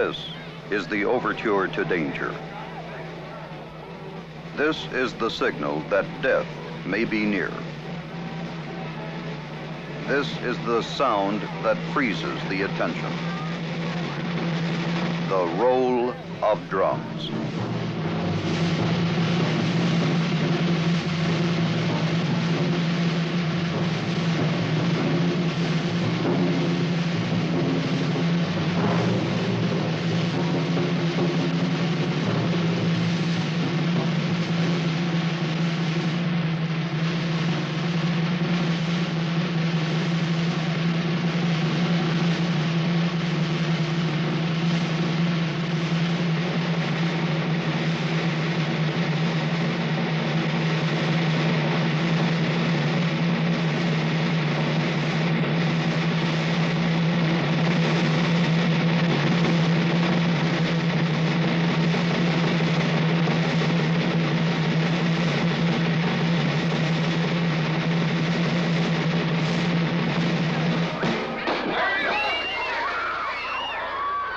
This is the overture to danger. This is the signal that death may be near. This is the sound that freezes the attention. The roll of drums.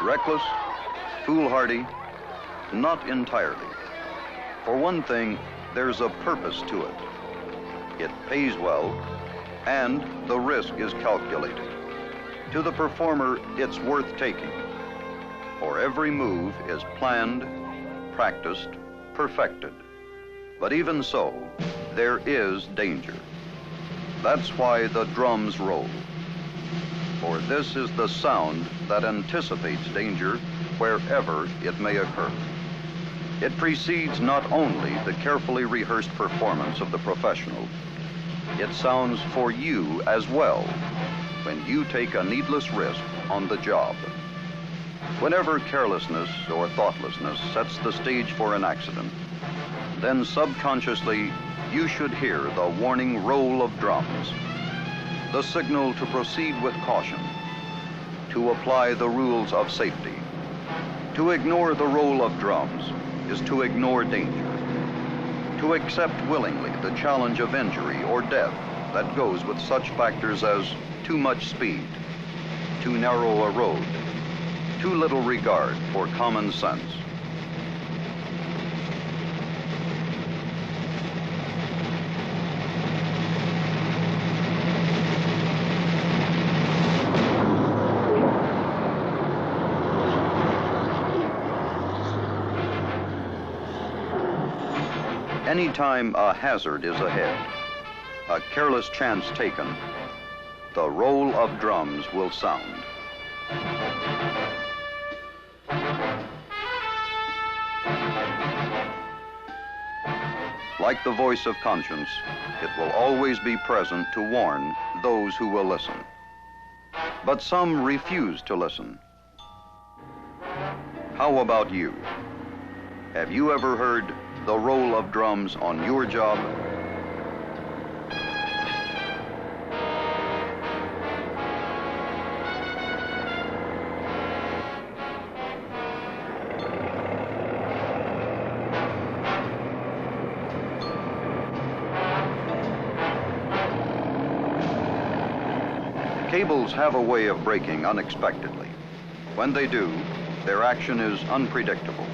Reckless, foolhardy, not entirely. For one thing, there's a purpose to it. It pays well, and the risk is calculated. To the performer, it's worth taking, for every move is planned, practiced, perfected. But even so, there is danger. That's why the drums roll. For this is the sound that anticipates danger wherever it may occur. It precedes not only the carefully rehearsed performance of the professional, it sounds for you as well when you take a needless risk on the job. Whenever carelessness or thoughtlessness sets the stage for an accident, then subconsciously you should hear the warning roll of drums, the signal to proceed with caution, to apply the rules of safety. To ignore the roll of drums is to ignore danger, to accept willingly the challenge of injury or death that goes with such factors as too much speed, too narrow a road, too little regard for common sense. Anytime a hazard is ahead, a careless chance taken, the roll of drums will sound. Like the voice of conscience, it will always be present to warn those who will listen. But some refuse to listen. How about you? Have you ever heard the roll of drums on your job? Cables have a way of breaking unexpectedly. When they do, their action is unpredictable.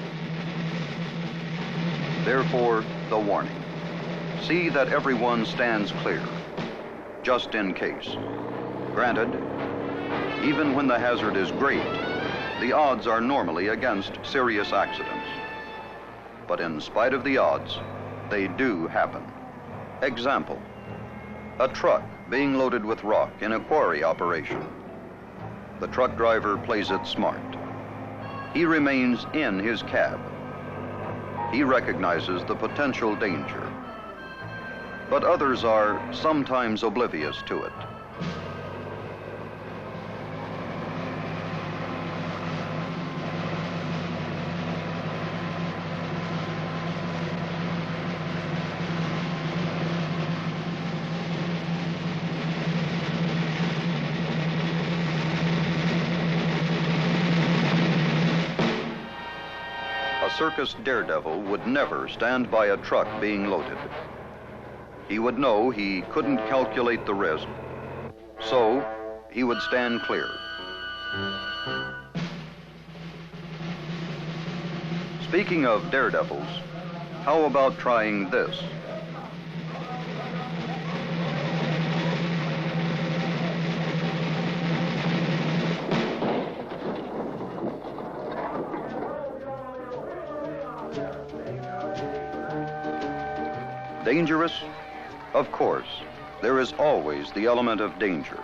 Therefore, the warning. See that everyone stands clear, just in case. Granted, even when the hazard is great, the odds are normally against serious accidents. But in spite of the odds, they do happen. Example, a truck being loaded with rock in a quarry operation. The truck driver plays it smart. He remains in his cab. He recognizes the potential danger, but others are sometimes oblivious to it. A circus daredevil would never stand by a truck being loaded. He would know he couldn't calculate the risk, so he would stand clear. Speaking of daredevils, how about trying this? Dangerous? Of course. There is always the element of danger.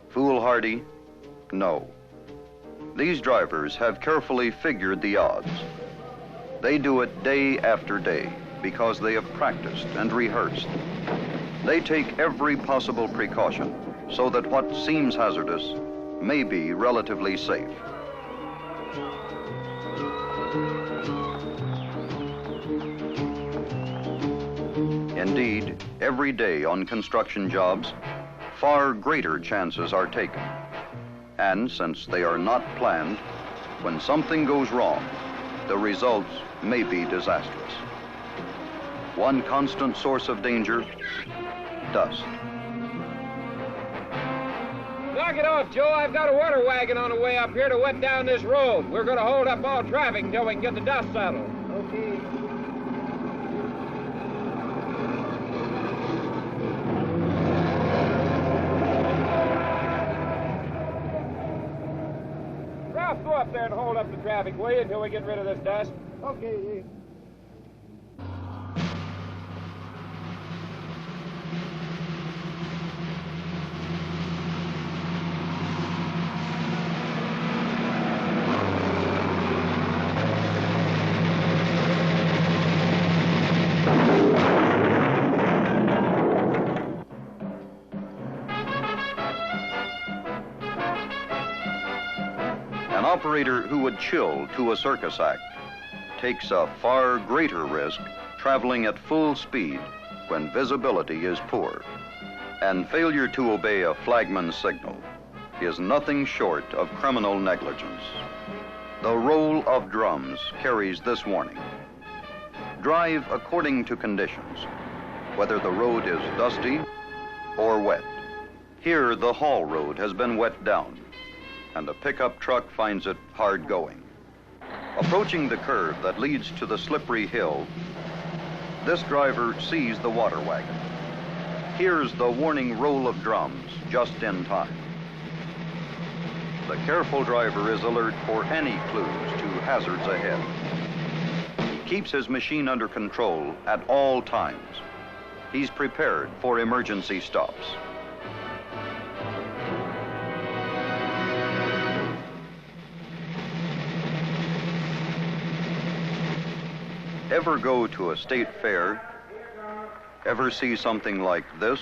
Foolhardy? No. These drivers have carefully figured the odds. They do it day after day because they have practiced and rehearsed. They take every possible precaution so that what seems hazardous may be relatively safe. Indeed, every day on construction jobs, far greater chances are taken. And since they are not planned, when something goes wrong, the results may be disastrous. One constant source of danger, dust. Knock it off, Joe. I've got a water wagon on the way up here to wet down this road. We're going to hold up all traffic until we can get the dust settled. Okay. Ralph, go up there and hold up the traffic, will you, until we get rid of this dust? Okay. An operator who would chill to a circus act takes a far greater risk traveling at full speed when visibility is poor. And failure to obey a flagman's signal is nothing short of criminal negligence. The roll of drums carries this warning. Drive according to conditions, whether the road is dusty or wet. Here, the haul road has been wet down, and a pickup truck finds it hard going. Approaching the curve that leads to the slippery hill, this driver sees the water wagon. Hears the warning roll of drums just in time. The careful driver is alert for any clues to hazards ahead. He keeps his machine under control at all times. He's prepared for emergency stops. Ever go to a state fair? Ever see something like this?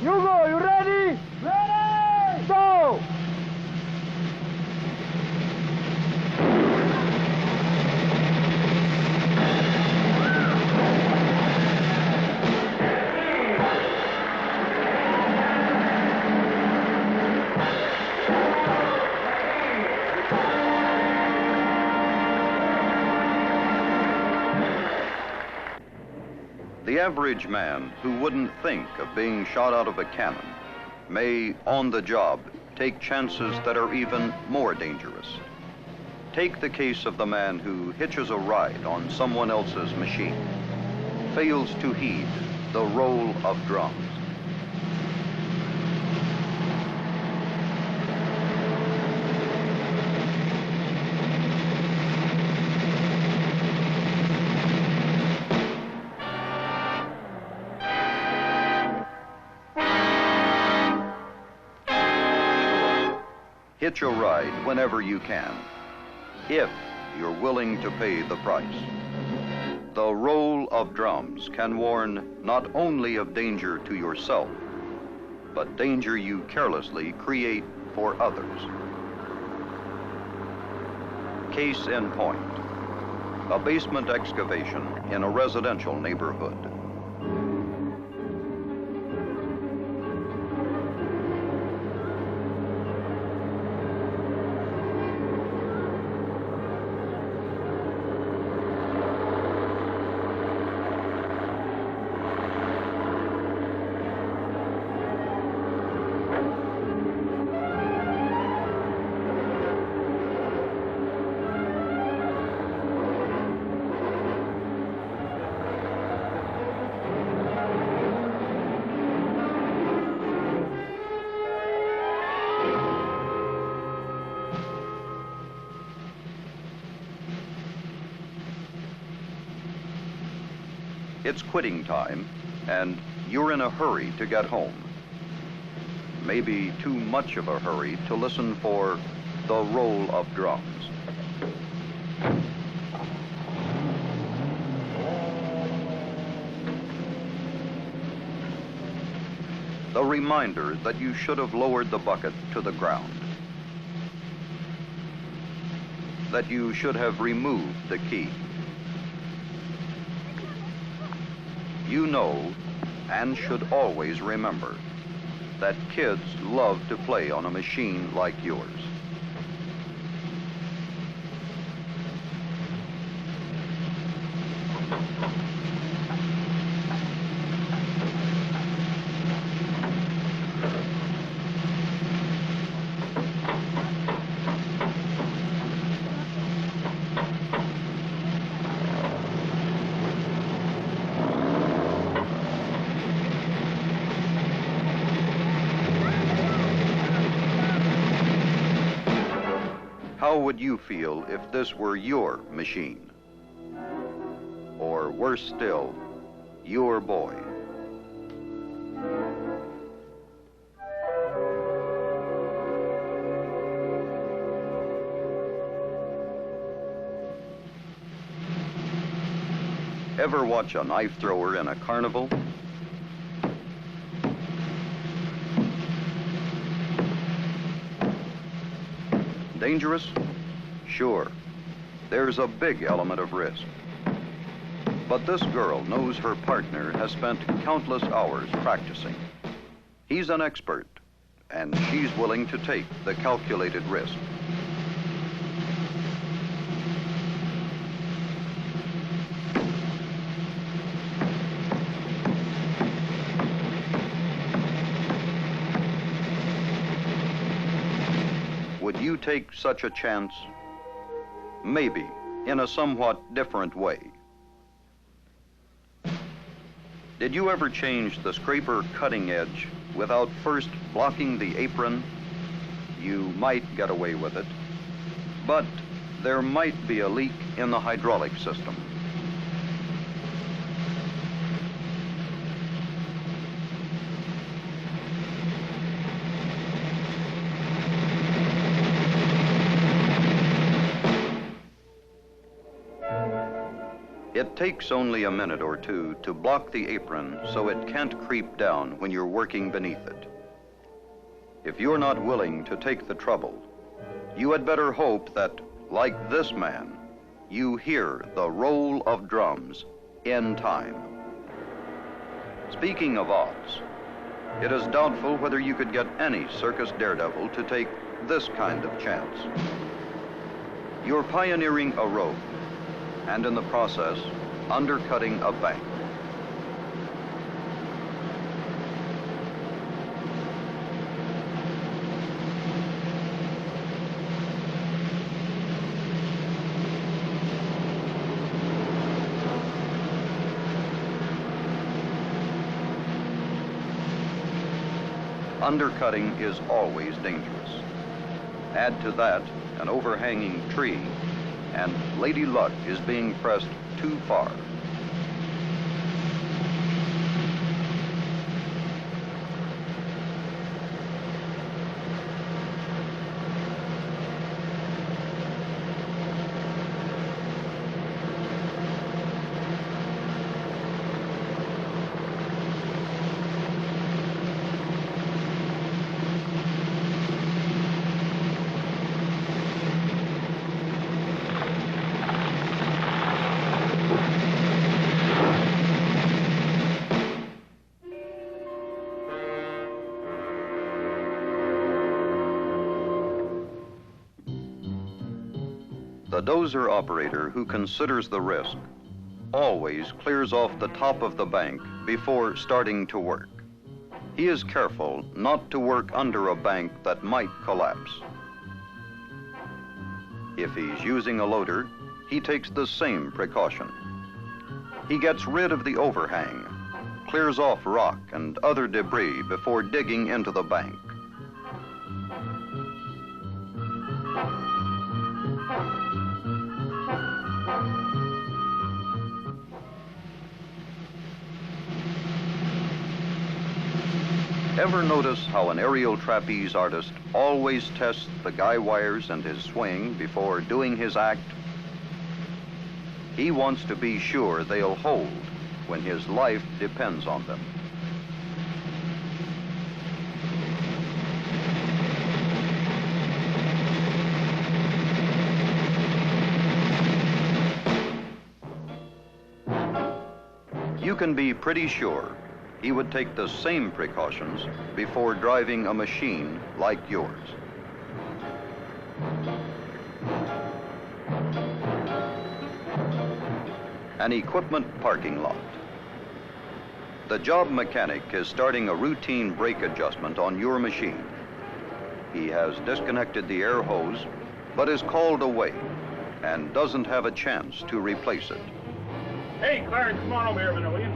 Hugo, you ready? Ready! Go! The average man who wouldn't think of being shot out of a cannon may, on the job, take chances that are even more dangerous. Take the case of the man who hitches a ride on someone else's machine, fails to heed the roll of drums. Hitch a ride whenever you can, if you're willing to pay the price. The roll of drums can warn not only of danger to yourself, but danger you carelessly create for others. Case in point, a basement excavation in a residential neighborhood. It's quitting time, and you're in a hurry to get home. Maybe too much of a hurry to listen for the roll of drums. The reminder that you should have lowered the bucket to the ground. That you should have removed the key. You know, and should always remember, that kids love to play on a machine like yours. How would you feel if this were your machine? Or worse still, your boy? Ever watch a knife thrower in a carnival? Dangerous? Sure. There's a big element of risk. But this girl knows her partner has spent countless hours practicing. He's an expert, and she's willing to take the calculated risk. Would you take such a chance? Maybe, in a somewhat different way. Did you ever change the scraper cutting edge without first blocking the apron? You might get away with it, but there might be a leak in the hydraulic system. It takes only a minute or two to block the apron so it can't creep down when you're working beneath it. If you're not willing to take the trouble, you had better hope that, like this man, you hear the roll of drums in time. Speaking of odds, it is doubtful whether you could get any circus daredevil to take this kind of chance. You're pioneering a road, and in the process, undercutting a bank. Undercutting is always dangerous. Add to that an overhanging tree, and Lady Luck is being pressed too far. The dozer operator who considers the risk always clears off the top of the bank before starting to work. He is careful not to work under a bank that might collapse. If he's using a loader, he takes the same precaution. He gets rid of the overhang, clears off rock and other debris before digging into the bank. Ever notice how an aerial trapeze artist always tests the guy wires and his swing before doing his act? He wants to be sure they'll hold when his life depends on them. You can be pretty sure he would take the same precautions before driving a machine like yours. An equipment parking lot. The job mechanic is starting a routine brake adjustment on your machine. He has disconnected the air hose, but is called away and doesn't have a chance to replace it. Hey, Clarence, come on over here a minute, will you?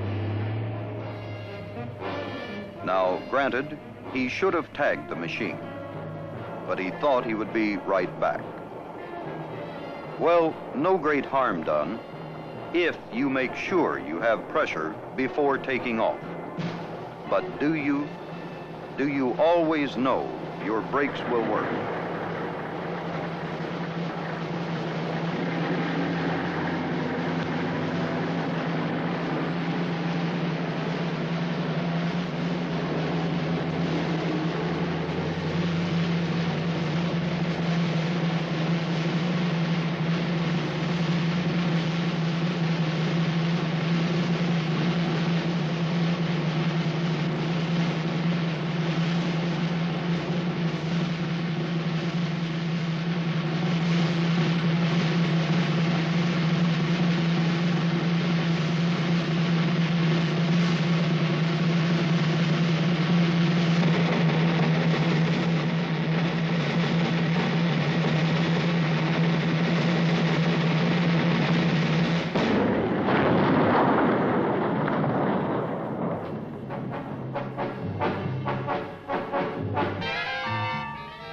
Now, granted, he should have tagged the machine, but he thought he would be right back. Well, no great harm done if you make sure you have pressure before taking off. But do you always know your brakes will work?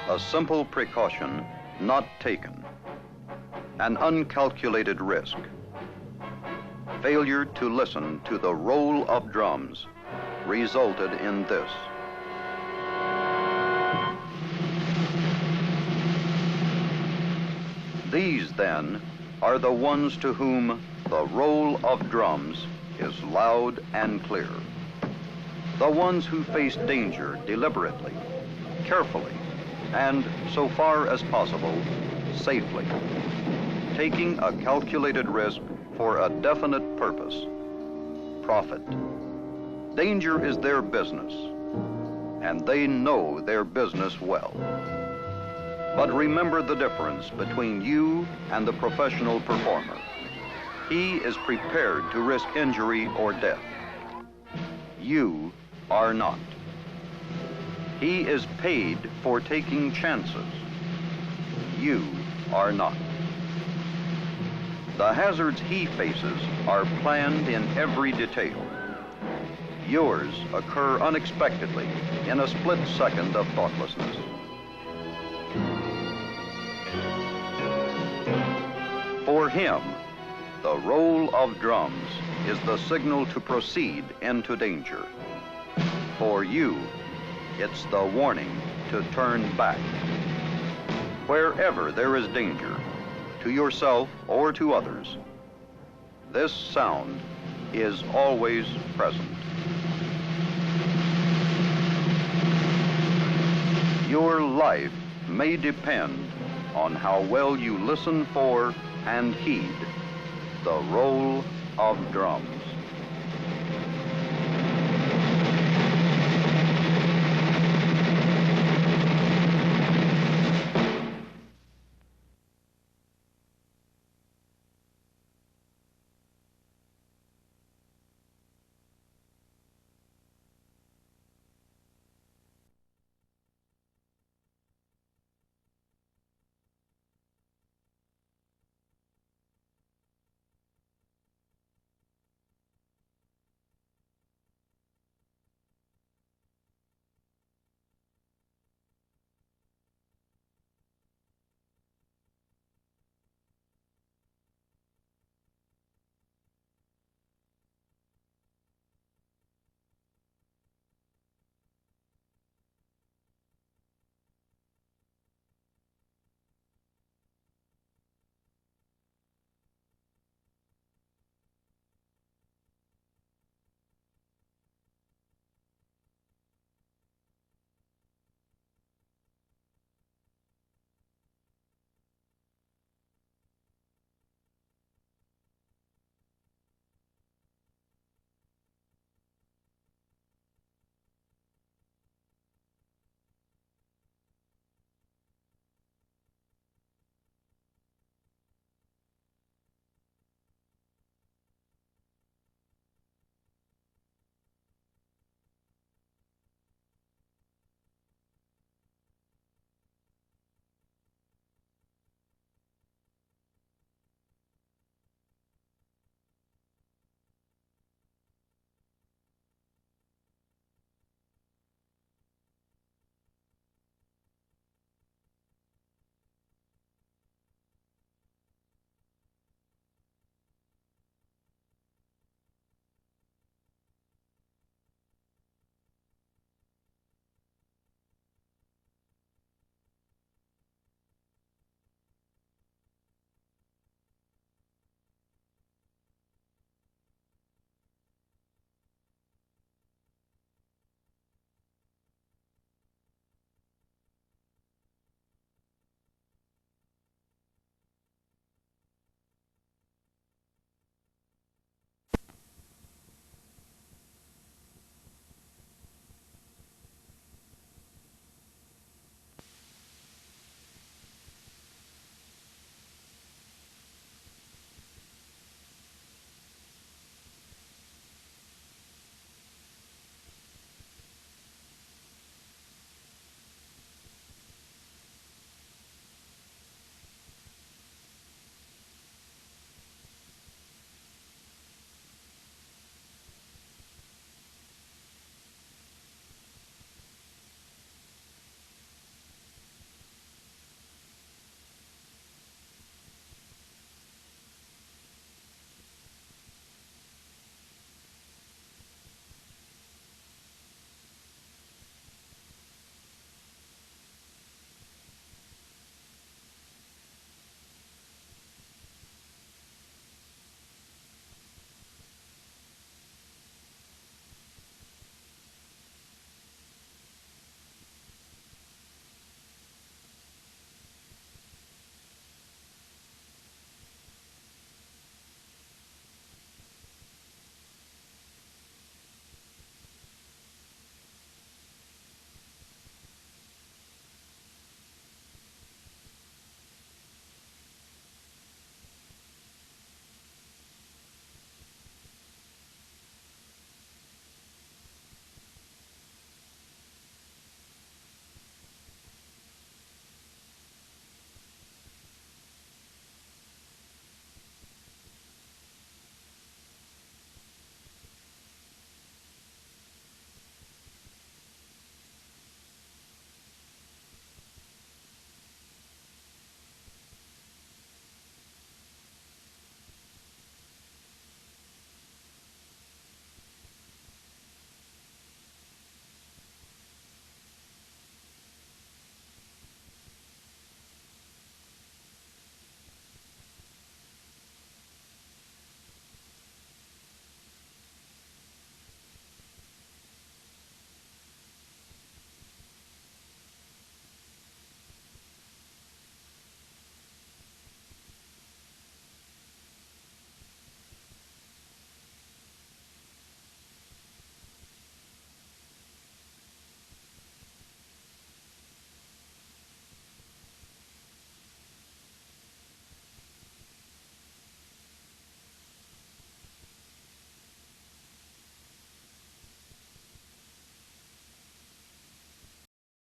A simple precaution not taken. An uncalculated risk. Failure to listen to the roll of drums resulted in this. These, then, are the ones to whom the roll of drums is loud and clear. The ones who face danger deliberately, carefully, and, so far as possible, safely, taking a calculated risk for a definite purpose, profit. Danger is their business, and they know their business well. But remember the difference between you and the professional performer. He is prepared to risk injury or death. You are not. He is paid for taking chances. You are not. The hazards he faces are planned in every detail. Yours occur unexpectedly in a split second of thoughtlessness. For him, the roll of drums is the signal to proceed into danger. For you, it's the warning to turn back. Wherever there is danger, to yourself or to others, this sound is always present. Your life may depend on how well you listen for and heed the roll of drums.